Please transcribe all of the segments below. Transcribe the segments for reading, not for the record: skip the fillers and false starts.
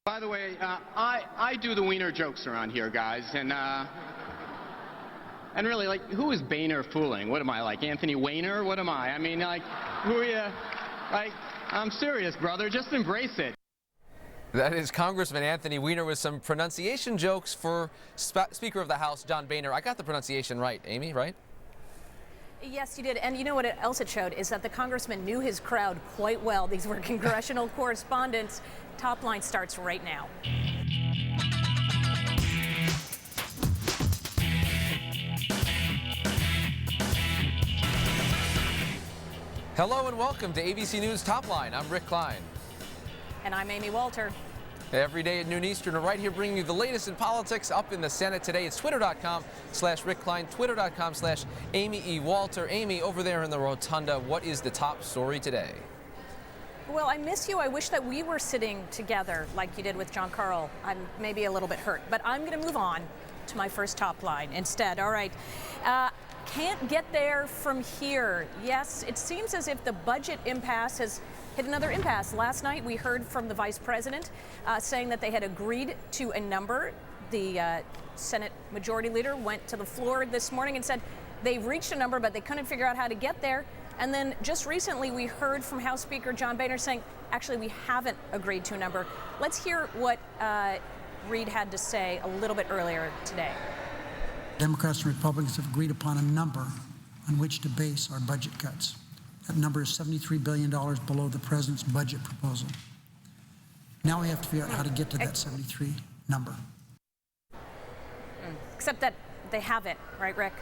By the way, I do the wiener jokes around here, guys, and really, like, who is Boehner fooling? What am I, like Anthony Weiner? What am I? I mean, like, who are you? Like, I'm serious, brother. Just embrace it. That is Congressman Anthony Weiner with some pronunciation jokes for Speaker of the House John Boehner. I got the pronunciation right, Amy, right? Yes, you did. And you know what else it showed is that the congressman knew his crowd quite well. These were congressional correspondents. Top line starts right now. Hello and welcome to ABC News Top Line. I'm Rick Klein. And I'm Amy Walter. Every day at noon Eastern, we're right here bringing you the latest in politics up in the Senate today. It's twitter.com/Rick Klein, twitter.com/Amy E. Walter. Amy, over there in the rotunda, what is the top story today? Well, I miss you. I wish that we were sitting together like you did with John Carl. I'm maybe a little bit hurt, but I'm going to move on to my first top line instead. All right. Can't get there from here. Yes, it seems as if the budget impasse has hit another impasse. Last night we heard from the vice president saying that they had agreed to a number. The Senate Majority Leader went to the floor this morning and said they've reached a number, but they couldn't figure out how to get there. And then just recently we heard from House Speaker John Boehner saying, actually, we haven't agreed to a number. Let's hear what Reid had to say a little bit earlier today. Democrats and Republicans have agreed upon a number on which to base our budget cuts. That number is $73 billion below the president's budget proposal. Now we have to figure out how to get to that 73 number. Except that they haven't, right, Rick?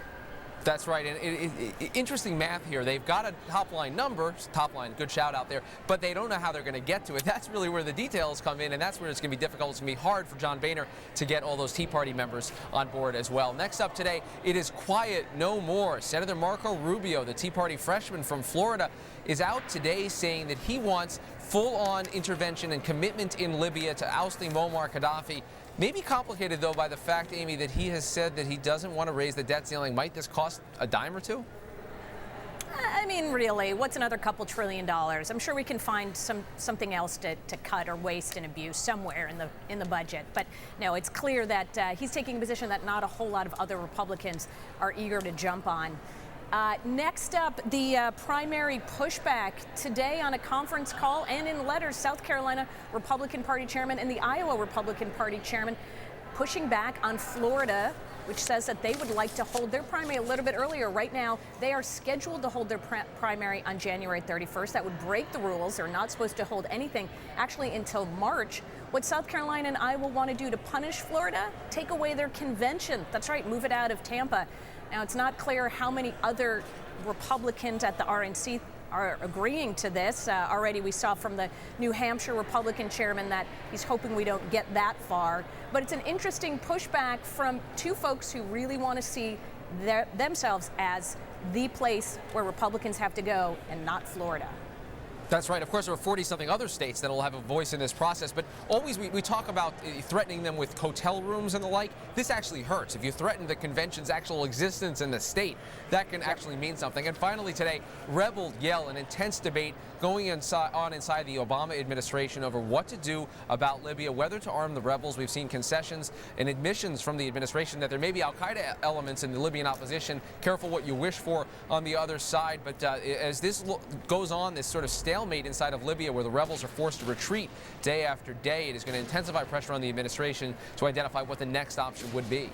That's right, and interesting math here. They've got a top-line number, top-line, good shout out there, but they don't know how they're going to get to it. That's really where the details come in, and that's where it's going to be difficult. It's going to be hard for John Boehner to get all those Tea Party members on board as well. Next up today, it is quiet no more. Senator Marco Rubio, the Tea Party freshman from Florida, is out today saying that he wants full-on intervention and commitment in Libya to ousting Muammar Gaddafi. Maybe complicated, though, by the fact, Amy, that he has said that he doesn't want to raise the debt ceiling. Might this cost a dime or two? I mean, really, what's another couple $1 trillion? I'm sure we can find something else to cut or waste and abuse somewhere in the budget. But no, it's clear that he's taking a position that not a whole lot of other Republicans are eager to jump on. Next up, the primary pushback today on a conference call and in letters. South Carolina Republican Party chairman and the Iowa Republican Party chairman pushing back on Florida, which says that they would like to hold their primary a little bit earlier. Right now, they are scheduled to hold their primary on January 31st. That would break the rules. They're not supposed to hold anything actually until March. What South Carolina and Iowa want to do to punish Florida? Take away their convention. That's right, move it out of Tampa. Now, it's not clear how many other Republicans at the RNC are agreeing to this. Already we saw from the New Hampshire Republican chairman that he's hoping we don't get that far. But it's an interesting pushback from two folks who really want to see themselves as the place where Republicans have to go and not Florida. That's right. Of course, there are 40-something other states that will have a voice in this process, but always we talk about threatening them with hotel rooms and the like. This actually hurts. If you threaten the convention's actual existence in the state, that can actually mean something. And finally today, rebel yell, an intense debate going inside the Obama administration over what to do about Libya, whether to arm the rebels. We've seen concessions and admissions from the administration that there may be al-Qaeda elements in the Libyan opposition. Careful what you wish for on the other side. But as this goes on, this sort of stalemate inside of Libya where the rebels are forced to retreat day after day, it is going to intensify pressure on the administration to identify what the next option would be.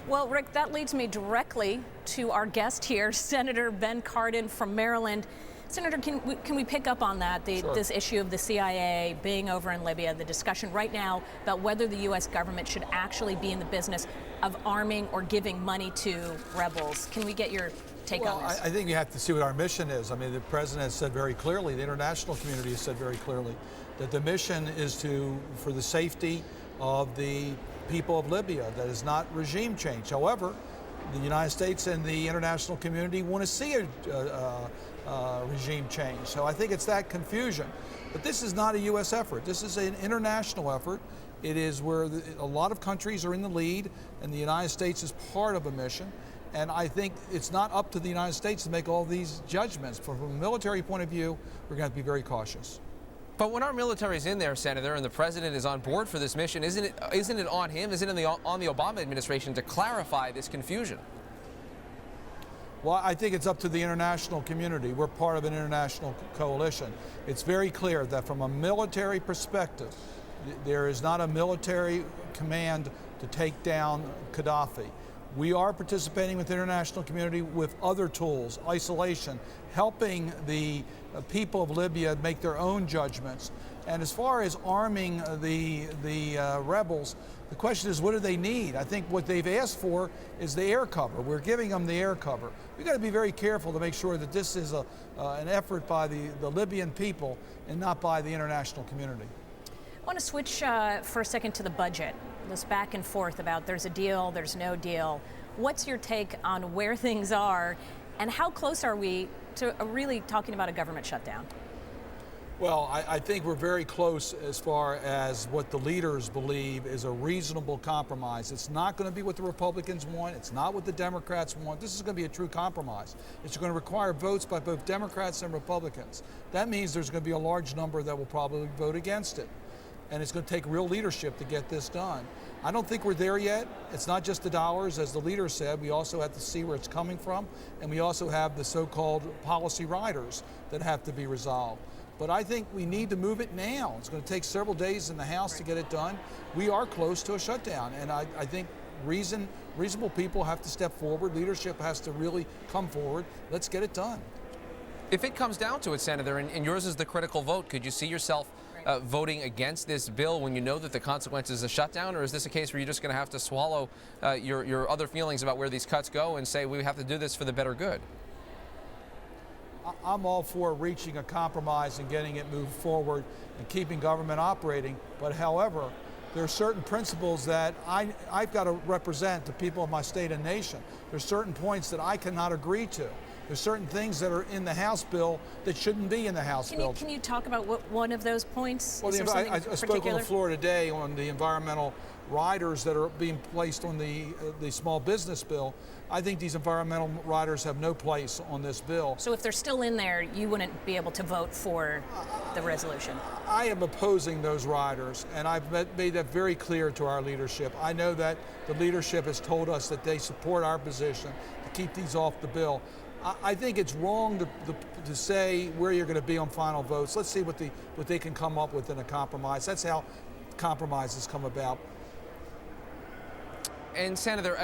Well, Rick, that leads me directly to our guest here, Senator Ben Cardin from Maryland. Senator, can we pick up on that, Sure. This issue of the CIA being over in Libya, the discussion right now about whether the U.S. government should actually be in the business of arming or giving money to rebels? Can we get your take on this? I think you have to see what our mission is. I mean, the president has said very clearly, the international community has said very clearly, that the mission is for the safety of the people of Libya. That is not regime change. However, the United States and the international community want to see a regime change. So I think it's that confusion. But this is not a U.S. effort. This is an international effort. It is where a lot of countries are in the lead, and the United States is part of a mission. And I think it's not up to the United States to make all these judgments. From a military point of view, we're going to have to be very cautious. But when our military's in there, Senator, and the president is on board for this mission, isn't it on him? Isn't it on the Obama administration to clarify this confusion? Well, I think it's up to the international community. We're part of an international coalition. It's very clear that from a military perspective, there is not a military command to take down Gaddafi. We are participating with the international community with other tools, isolation, helping the people of Libya make their own judgments. And as far as arming the rebels, the question is, what do they need? I think what they've asked for is the air cover. We're giving them the air cover. We've got to be very careful to make sure that this is an effort by the Libyan people and not by the international community. I want to switch for a second to the budget. This back and forth about there's a deal, there's no deal. What's your take on where things are, and how close are we to really talking about a government shutdown? Well, I think we're very close as far as what the leaders believe is a reasonable compromise. It's not going to be what the Republicans want. It's not what the Democrats want. This is going to be a true compromise. It's going to require votes by both Democrats and Republicans. That means there's going to be a large number that will probably vote against it. And it's going to take real leadership to get this done. I don't think we're there yet. It's not just the dollars, as the leader said. We also have to see where it's coming from, and we also have the so-called policy riders that have to be resolved. But I think we need to move it now. It's going to take several days in the House to get it done. We are close to a shutdown, and I think reasonable people have to step forward. Leadership has to really come forward. Let's get it done. If it comes down to it, Senator, and yours is the critical vote, could you see yourself voting against this bill when you know that the consequence is a shutdown, or is this a case where you're just going to have to swallow your other feelings about where these cuts go and say we have to do this for the better good? I'm all for reaching a compromise and getting it moved forward and keeping government operating, but however, there are certain principles that I've got to represent the people of my state and nation. There's certain points that I cannot agree to. There's certain things that are in the House bill that shouldn't be in the House bill. Can you talk about what one of those points? Well, I spoke on the floor today on the environmental riders that are being placed on the small business bill. I think these environmental riders have no place on this bill. So if they're still in there, you wouldn't be able to vote for the resolution? I am opposing those riders, and I've made that very clear to our leadership. I know that the leadership has told us that they support our position to keep these off the bill. I think it's wrong to say where you're going to be on final votes. Let's see what they can come up with in a compromise. That's how compromises come about. And Senator,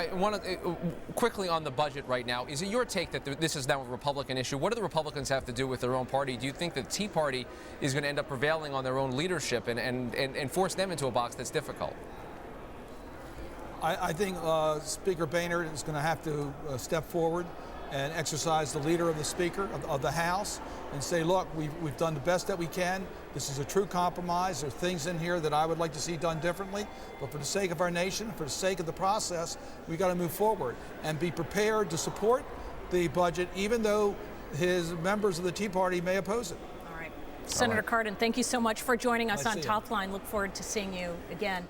quickly on the budget right now, is it your take that this is now a Republican issue? What do the Republicans have to do with their own party? Do you think the Tea Party is going to end up prevailing on their own leadership and force them into a box that's difficult? I think Speaker Boehner is going to have to step forward and exercise the leader of the Speaker of the House and say, look, we've done the best that we can. This is a true compromise. There are things in here that I would like to see done differently, but for the sake of our nation, for the sake of the process, we've got to move forward and be prepared to support the budget, even though his members of the Tea Party may oppose it. All right. Senator Cardin, thank you so much for joining us on Nice Top Line. Look forward to seeing you again.